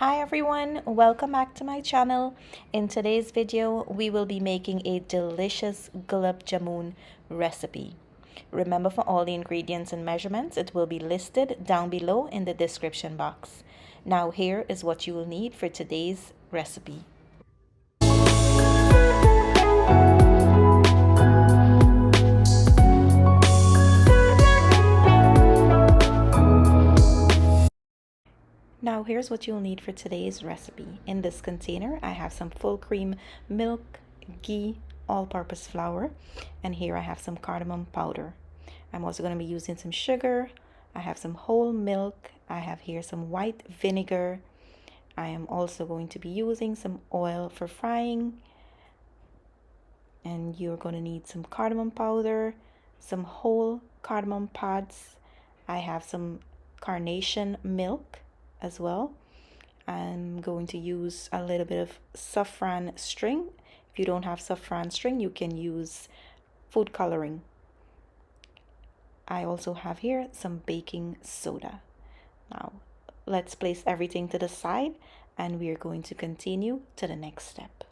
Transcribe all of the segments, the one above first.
Hi everyone, welcome back to my channel. In today's video, we will be making a delicious Gulab Jamun recipe. Remember, for all the ingredients and measurements, it will be listed down below in the description box. Now here is what you will need for today's recipe. Now here's what you'll need for today's recipe. In this container, I have some full cream milk, ghee, all-purpose flour, and here I have some cardamom powder. I'm also going to be using some sugar. I have some whole milk. I have here some white vinegar. I am also going to be using some oil for frying. And you're going to need some cardamom powder, some whole cardamom pods. I have some carnation milk as well. I'm going to use a little bit of saffron string. If you don't have saffron string, you can use food coloring. I also have here some baking soda. Now, let's place everything to the side and we are going to continue to the next step.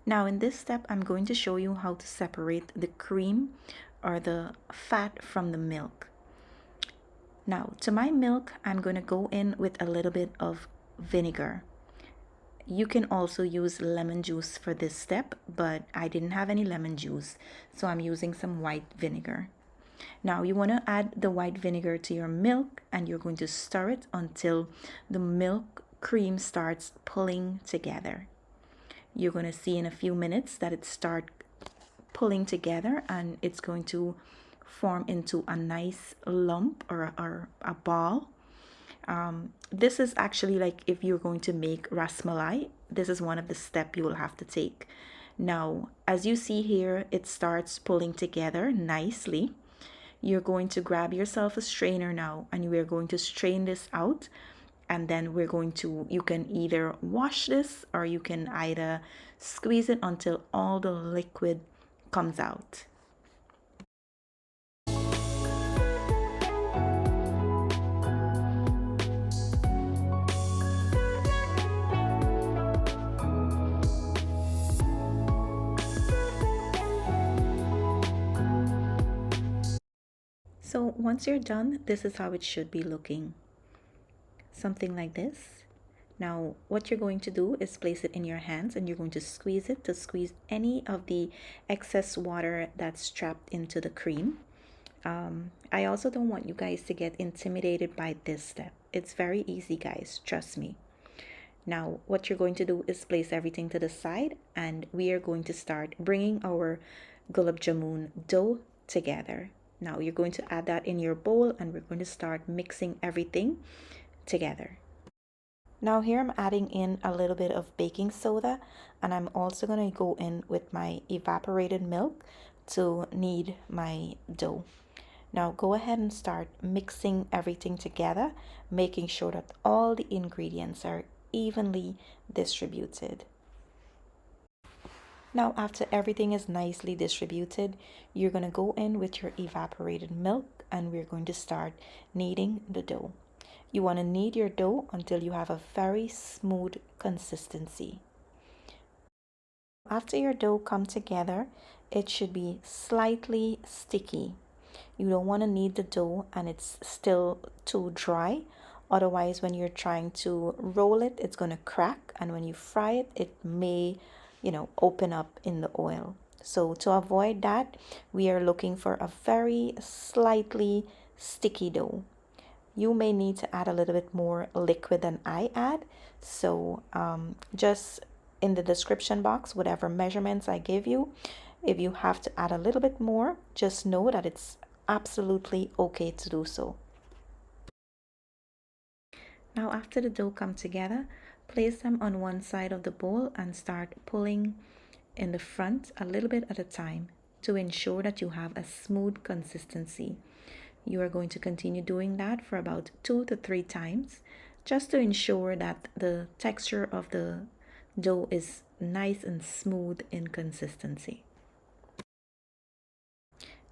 Now, in this step, I'm going to show you how to separate the cream or the fat from the milk. Now, to my milk, I'm going to go in with a little bit of vinegar. You can also use lemon juice for this step, but I didn't have any lemon juice, so I'm using some white vinegar. Now you want to add the white vinegar to your milk and you're going to stir it until the milk cream starts pulling together. You're going to see in a few minutes that it starts pulling together and it's going to form into a nice lump or a ball. This is actually like if you're going to make ras malai. This is one of the steps you will have to take. Now, as you see here, it starts pulling together nicely. You're going to grab yourself a strainer now and we're going to strain this out, and then you can either wash this or you can either squeeze it until all the liquid comes out. So once you're done, this is how it should be looking. Something like this. Now what you're going to do is place it in your hands and you're going to squeeze it to squeeze any of the excess water that's trapped into the cream. I also don't want you guys to get intimidated by this step. It's very easy, guys, trust me. Now what you're going to do is place everything to the side and we are going to start bringing our gulab jamun dough together. Now you're going to add that in your bowl and we're going to start mixing everything together. Now here I'm adding in a little bit of baking soda and I'm also going to go in with my evaporated milk to knead my dough. Now go ahead and start mixing everything together, making sure that all the ingredients are evenly distributed. Now after everything is nicely distributed, you're going to go in with your evaporated milk and we're going to start kneading the dough. You want to knead your dough until you have a very smooth consistency. After your dough comes together, it should be slightly sticky. You don't want to knead the dough and it's still too dry. Otherwise, when you're trying to roll it, it's going to crack, and when you fry it, it may, open up in the oil. So to avoid that, we are looking for a very slightly sticky dough. You may need to add a little bit more liquid than I add. So just in the description box, whatever measurements I give you, if you have to add a little bit more, just know that it's absolutely okay to do so. Now after the dough come together, place them on one side of the bowl and start pulling in the front a little bit at a time to ensure that you have a smooth consistency. You are going to continue doing that for about 2 to 3 times just to ensure that the texture of the dough is nice and smooth in consistency.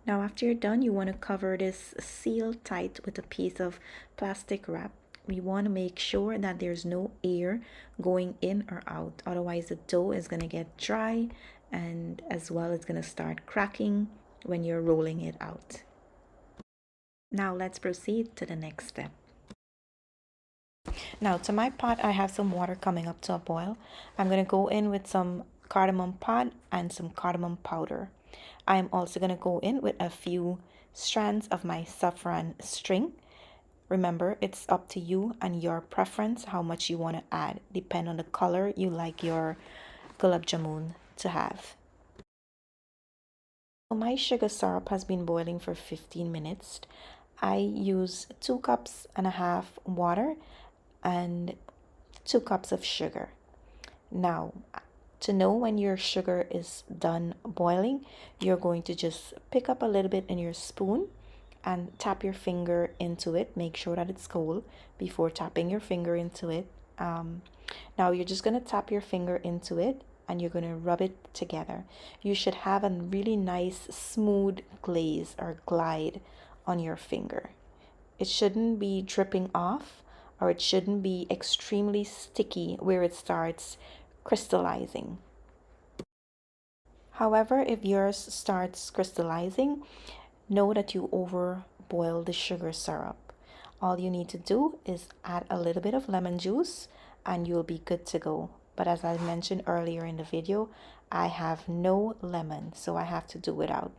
Now after you're done, you want to cover this seal tight with a piece of plastic wrap. we want to make sure that there's no air going in or out. Otherwise, the dough is going to get dry, and as well, it's going to start cracking when you're rolling it out. Now let's proceed to the next step. Now to my pot, I have some water coming up to a boil. I'm going to go in with some cardamom pod and some cardamom powder. I'm also going to go in with a few strands of my saffron string. Remember, it's up to you and your preference how much you want to add, depend on the color you like your gulab jamun to have. So my sugar syrup has been boiling for 15 minutes. I use 2 cups and a half water and 2 cups of sugar. Now, to know when your sugar is done boiling, you're going to just pick up a little bit in your spoon and tap your finger into it. Make sure that it's cold before tapping your finger into it. Now you're just going to tap your finger into it and you're going to rub it together. You should have a really nice smooth glaze or glide on your finger. It shouldn't be dripping off, or it shouldn't be extremely sticky where it starts crystallizing. However, if yours starts crystallizing, know that you overboiled the sugar syrup. All you need to do is add a little bit of lemon juice and you'll be good to go. But as I mentioned earlier in the video, I have no lemon, so I have to do without.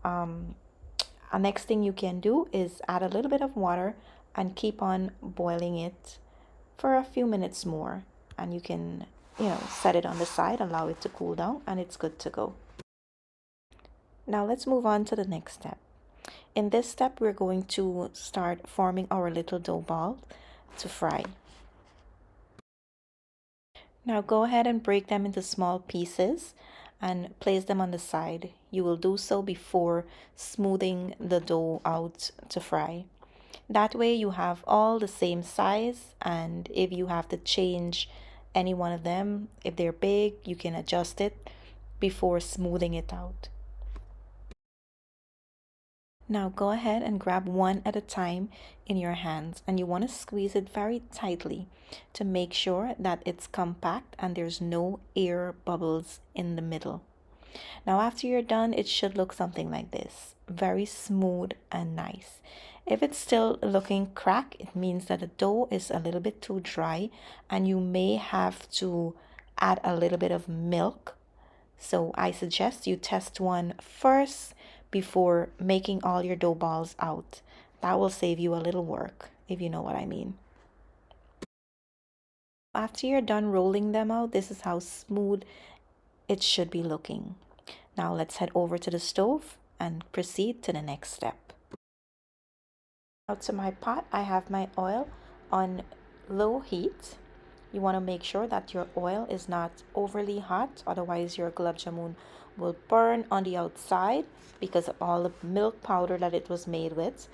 The next thing you can do is add a little bit of water and keep on boiling it for a few minutes more. And you can, set it on the side, allow it to cool down, and it's good to go. Now let's move on to the next step. In this step, we're going to start forming our little dough ball to fry. Now go ahead and break them into small pieces and place them on the side. You will do so before smoothing the dough out to fry. That way you have all the same size, and if you have to change any one of them, if they're big, you can adjust it before smoothing it out. Now go ahead and grab one at a time in your hands, and you want to squeeze it very tightly to make sure that it's compact and there's no air bubbles in the middle. Now after you're done, it should look something like this, very smooth and nice. If it's still looking cracked, it means that the dough is a little bit too dry and you may have to add a little bit of milk. So I suggest you test one first before making all your dough balls out. That will save you a little work, if you know what I mean. After you're done rolling them out, this is how smooth it should be looking. Now let's head over to the stove and proceed to the next step. Now to my pot, I have my oil on low heat. You want to make sure that your oil is not overly hot, otherwise your gulab jamun will burn on the outside because of all the milk powder that it was made with,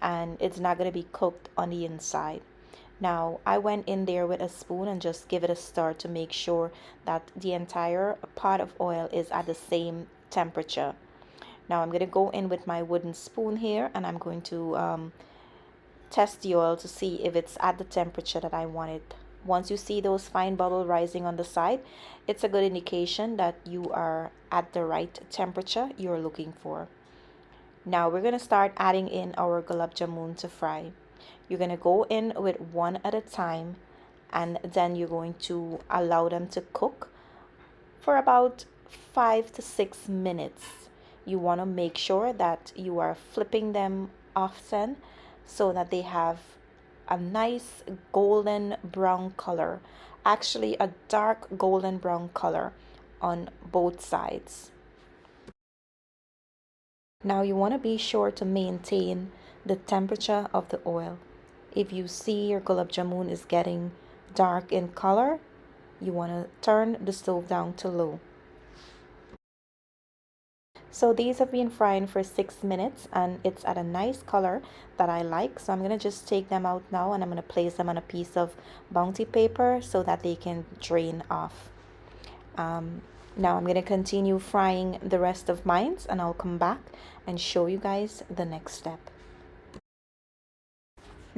and it's not going to be cooked on the inside. Now I went in there with a spoon and just give it a stir to make sure that the entire pot of oil is at the same temperature. Now I'm going to go in with my wooden spoon here and I'm going to test the oil to see if it's at the temperature that I want it. Once you see those fine bubbles rising on the side, it's a good indication that you are at the right temperature you're looking for. Now we're going to start adding in our gulab jamun to fry. You're going to go in with one at a time, and then you're going to allow them to cook for about 5 to 6 minutes. You want to make sure that you are flipping them often so that they have a nice golden brown color, actually a dark golden brown color on both sides. Now you want to be sure to maintain the temperature of the oil. If you see your gulab jamun is getting dark in color, you want to turn the stove down to low. So these have been frying for 6 minutes and it's at a nice color that I like. So I'm going to just take them out now and I'm going to place them on a piece of bounty paper so that they can drain off. Now I'm going to continue frying the rest of mine and I'll come back and show you guys the next step.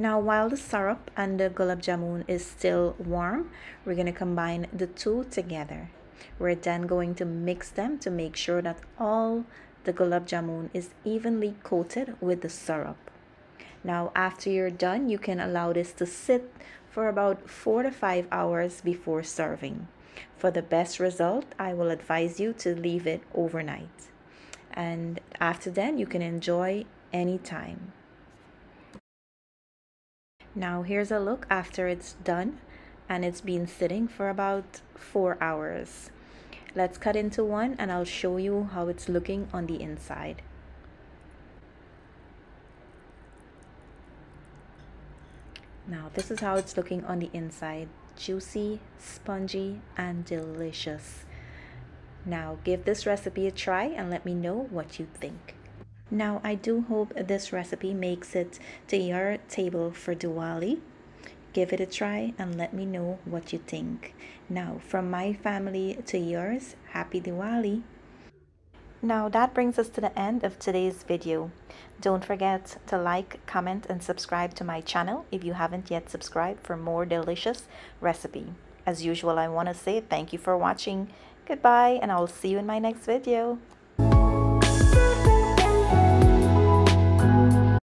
Now, while the syrup and the gulab jamun is still warm, we're going to combine the two together. We're then going to mix them to make sure that all the gulab jamun is evenly coated with the syrup. Now, after you're done, you can allow this to sit for about 4 to 5 hours before serving. For the best result, I will advise you to leave it overnight. And after then, you can enjoy anytime. Now here's a look after it's done and it's been sitting for about 4 hours. Let's cut into one and I'll show you how it's looking on the inside. Now this is how it's looking on the inside. Juicy, spongy, and delicious. Now give this recipe a try and let me know what you think. Now I do hope this recipe makes it to your table for Diwali. Give it a try and let me know what you think. Now from my family to yours, happy Diwali! Now that brings us to the end of today's video. Don't forget to like, comment, and subscribe to my channel if you haven't yet subscribed for more delicious recipe. As usual, I want to say thank you for watching. Goodbye, and I will see you in my next video.